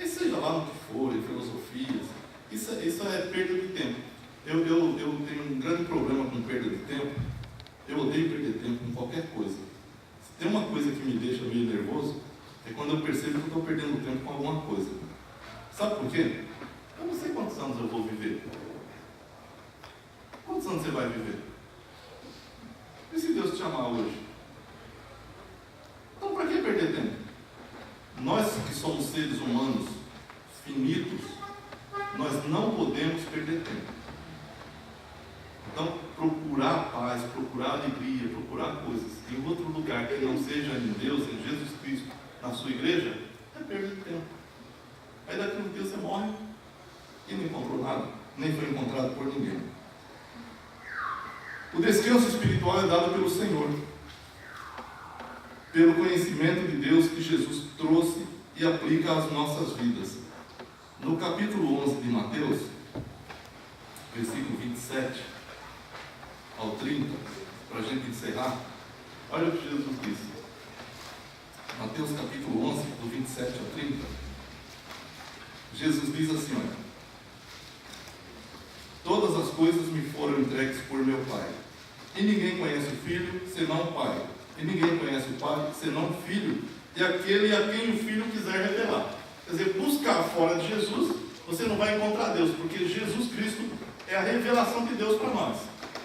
e seja lá no que for, em filosofias, isso é perda de tempo. Eu tenho um grande problema com perda de tempo. Eu odeio perder tempo com qualquer coisa. Se tem uma coisa que me deixa meio nervoso, é quando eu percebo que eu estou perdendo tempo com alguma coisa. Sabe por quê? Eu não sei quantos anos eu vou viver. Quantos anos você vai viver? E se Deus te chamar hoje? Então, para que perder tempo? Nós que somos seres humanos finitos, nós não podemos perder tempo. Então, procurar paz, procurar alegria, procurar coisas em outro lugar que não seja em Deus, em Jesus Cristo, na sua igreja, é perda de tempo. Aí daqui a um dia você morre e não encontrou nada, nem foi encontrado por ninguém. O descanso espiritual é dado pelo Senhor, pelo conhecimento de Deus que Jesus trouxe e aplica às nossas vidas. No capítulo 11 de Mateus, versículo 27 ao 30, para a gente encerrar, olha o que Jesus disse. Mateus capítulo 11, do 27 ao 30, Jesus diz assim, olha: todas as coisas me foram entregues por meu Pai, e ninguém conhece o Filho, senão o Pai, e ninguém conhece o Pai, senão o Filho, e aquele a quem o Filho quiser revelar. Quer dizer, buscar fora de Jesus, você não vai encontrar Deus, porque Jesus Cristo é a revelação de Deus para nós.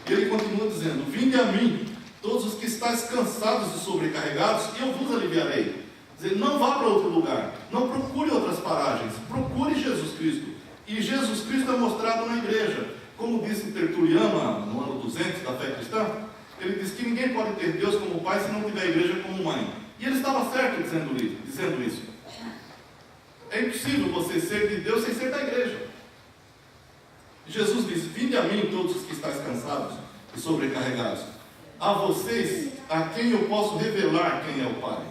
E ele continua dizendo: vinde a mim, todos os que estáis cansados e sobrecarregados, e eu vos aliviarei. Quer dizer, não vá para outro lugar, não procure outras paragens, procure Jesus Cristo. E Jesus Cristo é mostrado na igreja. Como disse Tertuliano no ano 200 da fé cristã, ele diz que ninguém pode ter Deus como pai se não tiver a igreja como mãe. E ele estava certo dizendo isso. É impossível você ser de Deus sem ser da igreja. Jesus disse: vinde a mim todos os que estáis cansados e sobrecarregados, a vocês a quem eu posso revelar quem é o Pai.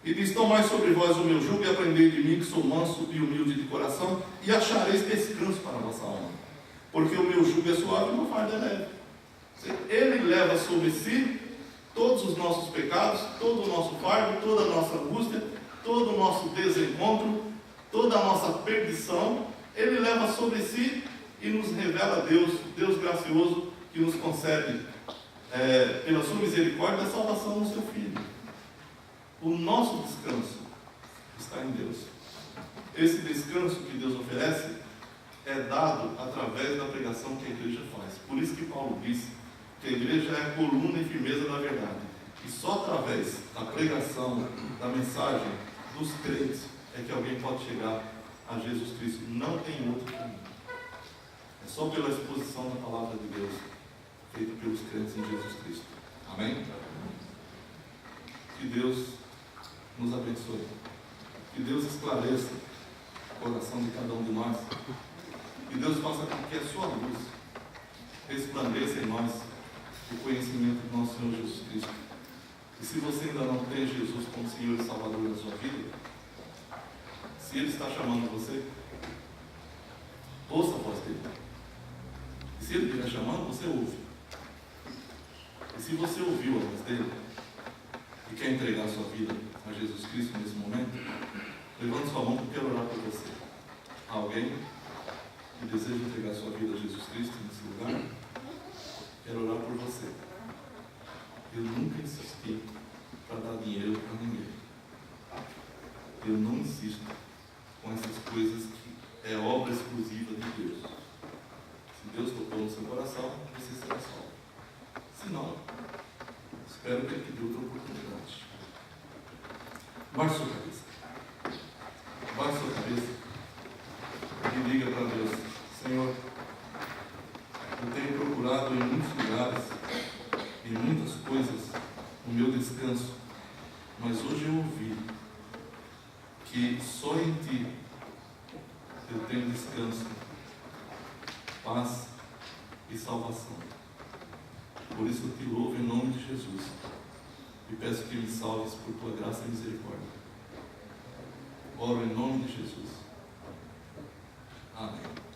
E diz: tomai sobre vós o meu jugo e aprendei de mim, que sou manso e humilde de coração, e achareis descanso para a vossa alma, porque o meu jugo é suave e o meu fardo é leve. Ele leva sobre si todos os nossos pecados, todo o nosso fardo, toda a nossa angústia, todo o nosso desencontro, toda a nossa perdição. Ele leva sobre si e nos revela Deus, Deus gracioso, que nos concede, pela sua misericórdia, a salvação no seu Filho. O nosso descanso está em Deus. Esse descanso que Deus oferece é dado através da pregação que a igreja faz. Por isso que Paulo disse que a igreja é a coluna e firmeza da verdade. E só através da pregação, da mensagem dos crentes, é que alguém pode chegar a Jesus Cristo. Não tem outro caminho. É só pela exposição da palavra de Deus, feita pelos crentes em Jesus Cristo. Amém? Que Deus nos abençoe. Que Deus esclareça o coração de cada um de nós. Que Deus faça com que a sua luz resplandeça em nós o conhecimento do nosso Senhor Jesus Cristo. E se você ainda não tem Jesus como Senhor e Salvador da sua vida, se Ele está chamando você, ouça a voz dele. E se Ele estiver chamando, você ouve. E se você ouviu a voz dele e quer entregar a sua vida a Jesus Cristo nesse momento, levante sua mão, que eu quero orar por você. Há alguém que deseja entregar a sua vida a Jesus Cristo nesse lugar? Quero orar por você. Eu nunca insisti para dar dinheiro para ninguém. Eu não insisto com essas coisas que é obra exclusiva de Deus. Se Deus tocou no seu coração, você será salvo. Se não, espero que Ele te dê outra oportunidade. Baixe sua cabeça. Baixe sua cabeça e diga para Deus: Senhor, eu tenho procurado em muitos lugares, em muitas coisas, o meu descanso, mas hoje eu ouvi que que só em Ti eu tenho descanso, paz e salvação. Por isso eu Te louvo em nome de Jesus e peço que me salves por Tua graça e misericórdia. Oro em nome de Jesus. Amém.